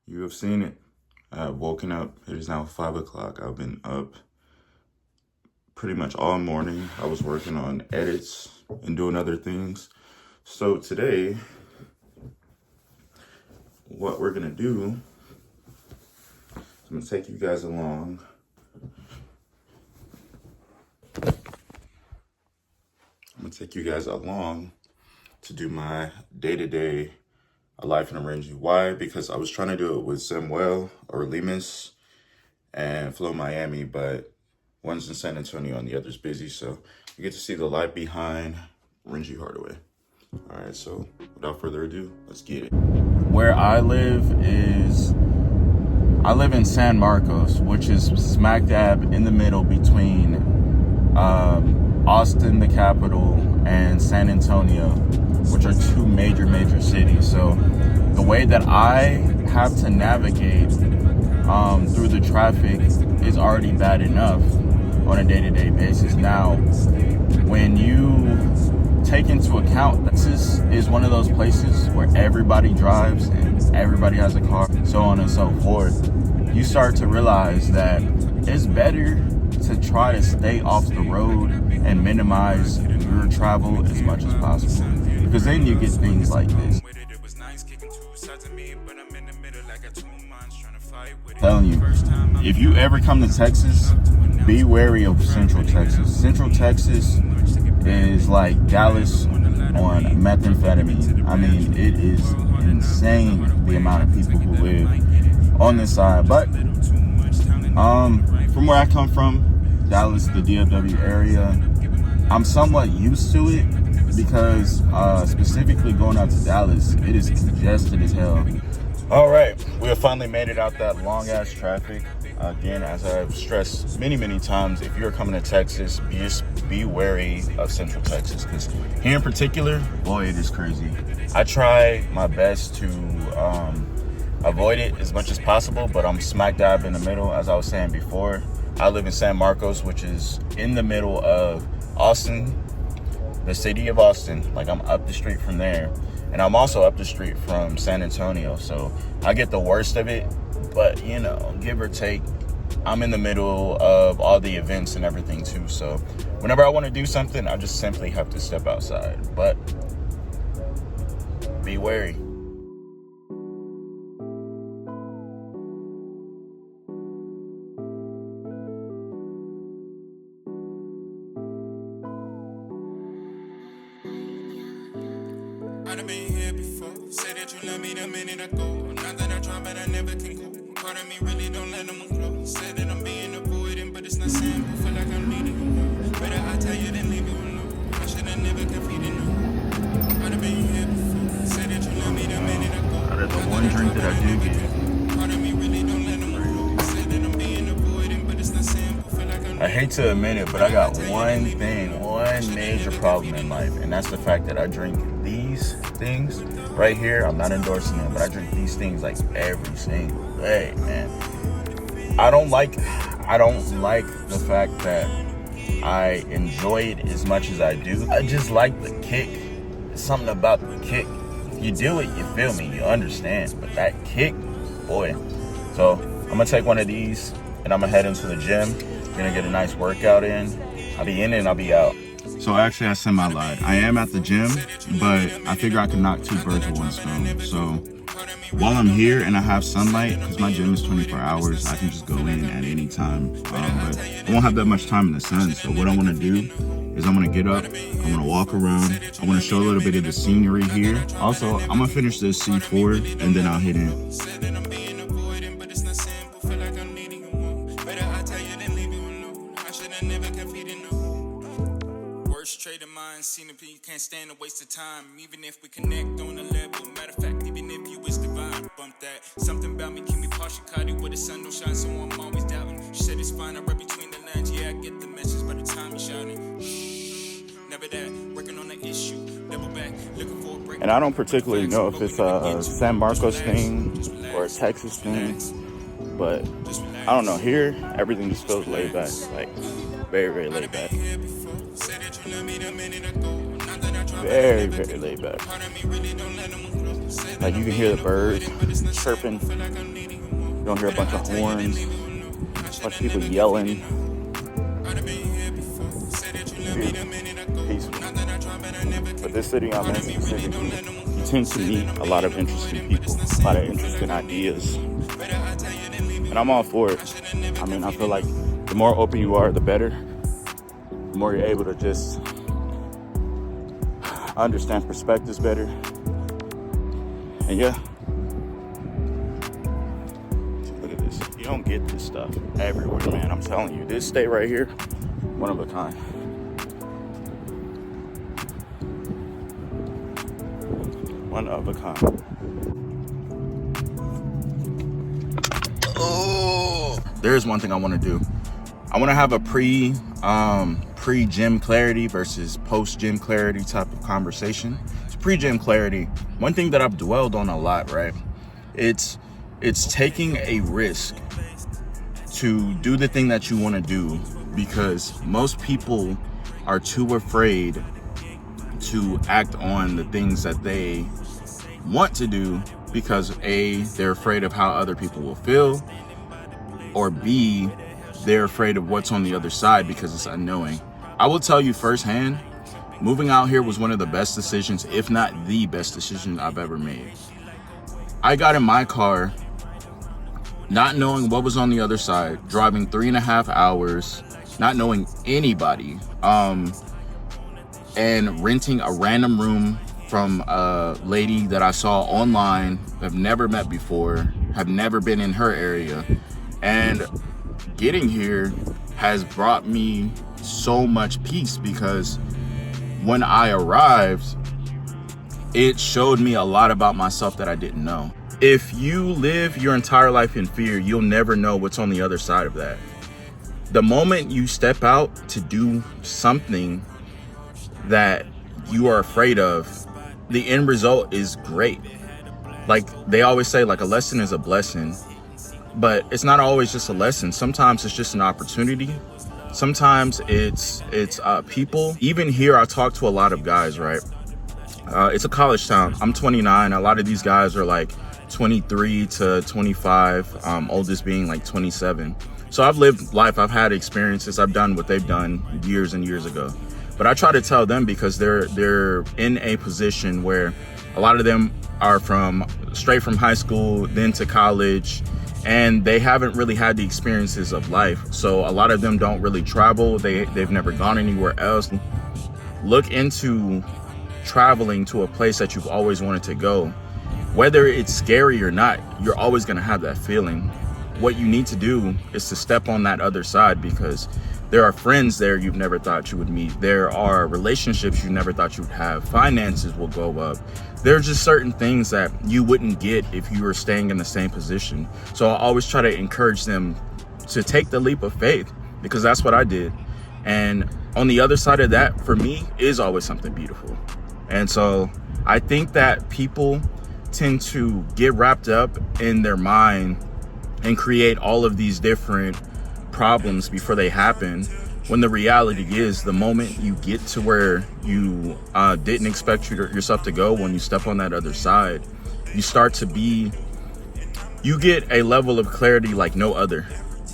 You have seen it. I have woken up. It is now 5 o'clock. I've been up pretty much all morning. I was working on edits and doing other things. So today, what we're gonna do, I'm gonna take you guys along. To do my day-to-day life in Orange. Why? Because I was trying to do it with Samuel or Lemus and Flow Miami, but one's in San Antonio and the other's busy. So you get to see the life behind Renji Hardaway. All right, so without further ado, let's get it. Where I live in San Marcos, which is smack dab in the middle between Austin, the capital, and San Antonio, which are two major cities. So the way that I have to navigate through the traffic is already bad enough on a day-to-day basis. Now, when you take into account that this is one of those places where everybody drives and everybody has a car, so on and so forth, you start to realize that it's better to try to stay off the road and minimize your travel as much as possible, because then you get things like this. I'm telling you, if you ever come to Texas, be wary of Central Texas. Central Texas is like Dallas on methamphetamine. I mean, it is insane the amount of people who live on this side. But from where I come from, Dallas, the DFW area, I'm somewhat used to it because specifically going out to Dallas, it is congested as hell. All right, we have finally made it out that long ass traffic. Again, as I've stressed many times, if you're coming to Texas, be wary of Central Texas, because here in particular, boy, it is crazy. I try my best to avoid it as much as possible, but I'm smack dab in the middle. As I was saying before, I live in San Marcos, which is in the middle of Austin, the city of Austin. Like, I'm up the street from there, and I'm also up the street from San Antonio, so I get the worst of it. But, you know, give or take, I'm in the middle of all the events and everything too. So whenever I want to do something, I just simply have to step outside. But be wary. I've been here before. Say that you love me the minute I go. Not that I try, but I never can go. Part of me really don't let them close. Say that I'm being avoidant, but it's not simple. Feel like I'm needing you more. Better I tell you than leave you alone. I should have never confided in you. I've been here before. Say that you love me the minute I go. Out of the one drink that I do get, Part of me really don't let them close. Say that I'm being avoidant, but it's not simple. Feel like I'm I hate to admit it, but I got one major problem in life, and that's the fact that I drink these things right here. I'm not endorsing them, but I drink these things like every single day, man. I don't like the fact that I enjoy it as much as I do. I just like the kick. It's something about the kick. If you do it, you feel me, you understand. But that kick, boy. So I'm gonna take one of these and I'm gonna head into the gym. I'm gonna get a nice workout in. I'll be in and I'll be out. So actually, I semi-lied. I am at the gym, but I figure I can knock two birds with one stone. So while I'm here and I have sunlight, because my gym is 24 hours, I can just go in at any time. But I won't have that much time in the sun. So what I want to do is I'm going to get up, I'm going to walk around, I want to show a little bit of the scenery here. Also, I'm going to finish this C4 and then I'll hit in. Trade of mine, seen it, you can't stand a waste of time. Even if we connect on a level, matter of fact, even if you was divine, bump that. Something about me keep me partial, caught it where the sun don't shine, so I'm always doubting. She said it's fine, I read between the lines, yeah, I get the message by the time you shouting. Shh, never that, working on the issue, double back, looking for a break. And I don't particularly know if it's a San Marcos thing or a Texas thing, but I don't know. Here, everything just feels laid back, like very laid back. Very laid back. Like you can hear the birds chirping. You don't hear a bunch of horns, a bunch of people yelling. Peaceful. But this city I'm in specifically, you tend to meet a lot of interesting people, a lot of interesting ideas. And I'm all for it. I mean, I feel like the more open you are, the better. The more you're able to just understand perspectives better. And yeah, look at this. You don't get this stuff everywhere, man. I'm telling you, this state right here, one of a kind. One of a kind. Oh, there's one thing I want to do. I want to have a pre-gym clarity versus post-gym clarity type of conversation. It's pre-gym clarity. One thing that I've dwelled on a lot, right? It's taking a risk to do the thing that you want to do, because most people are too afraid to act on the things that they want to do because A, they're afraid of how other people will feel, or B, they're afraid of what's on the other side because it's unknowing. I will tell you firsthand, moving out here was one of the best decisions, if not the best decision I've ever made. I got in my car not knowing what was on the other side, driving 3.5 hours, not knowing anybody, and renting a random room from a lady that I saw online, have never met before, have never been in her area. And getting here has brought me so much peace, because when I arrived, it showed me a lot about myself that I didn't know. If you live your entire life in fear, you'll never know what's on the other side of that. The moment you step out to do something that you are afraid of, the end result is great. Like they always say, like a lesson is a blessing, but it's not always just a lesson. Sometimes it's just an opportunity. Sometimes it's people. Even here, I talk to a lot of guys, right? It's a college town. I'm 29. A lot of these guys are like 23 to 25, oldest being like 27. So I've lived life, I've had experiences, I've done what they've done years and years ago. But I try to tell them, because they're in a position where a lot of them are straight from high school, then to college, and they haven't really had the experiences of life. So a lot of them don't really travel. They've never gone anywhere else. Look into traveling to a place that you've always wanted to go. Whether it's scary or not, you're always gonna have that feeling. What you need to do is to step on that other side, because there are friends there you've never thought you would meet. There are relationships you never thought you would have. Finances will go up. There are just certain things that you wouldn't get if you were staying in the same position. So I always try to encourage them to take the leap of faith, because that's what I did. And on the other side of that, for me, is always something beautiful. And so I think that people tend to get wrapped up in their mind and create all of these different problems before they happen, when the reality is, the moment you get to where you didn't expect yourself to go, when you step on that other side, you get a level of clarity like no other.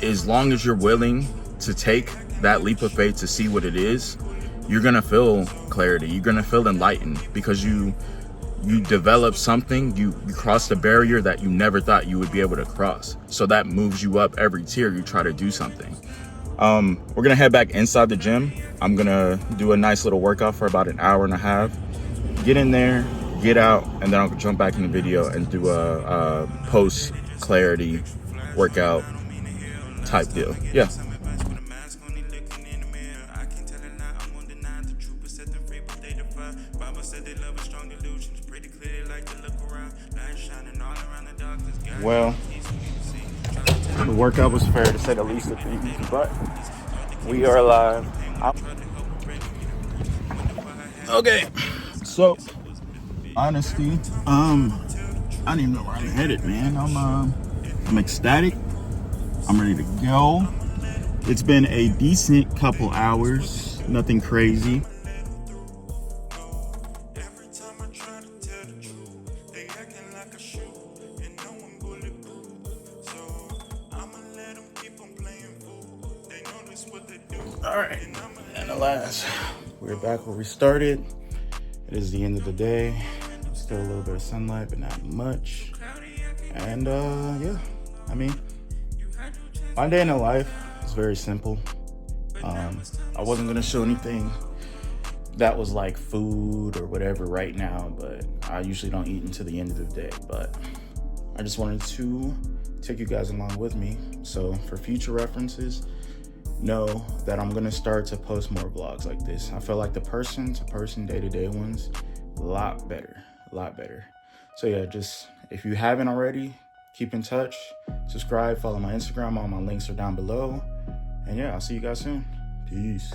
As long as you're willing to take that leap of faith to see what it is, you're gonna feel clarity, you're gonna feel enlightened, because you develop something, you cross the barrier that you never thought you would be able to cross. So that moves you up every tier you try to do something. We're gonna head back inside the gym. I'm gonna do a nice little workout for about 1.5 hours. Get in there, get out, and then I'll jump back in the video and do a post clarity workout type deal. Yeah. Well, the workout was fair, to say the least of things, but we are alive. Okay, so honesty, I don't even know where I'm headed, man. I'm ecstatic. I'm ready to go. It's been a decent couple hours, nothing crazy. All right, and alas, we're back where we started. It is the end of the day. Still a little bit of sunlight, but not much. And yeah, I mean, my day in the life is very simple. I wasn't gonna show anything that was like food or whatever right now, but I usually don't eat until the end of the day. But I just wanted to take you guys along with me. So for future references, know that I'm gonna start to post more vlogs like this. I feel like the person-to-person, day-to-day ones, a lot better. So yeah, just if you haven't already, keep in touch, subscribe, follow my Instagram. All my links are down below. And yeah, I'll see you guys soon. Peace.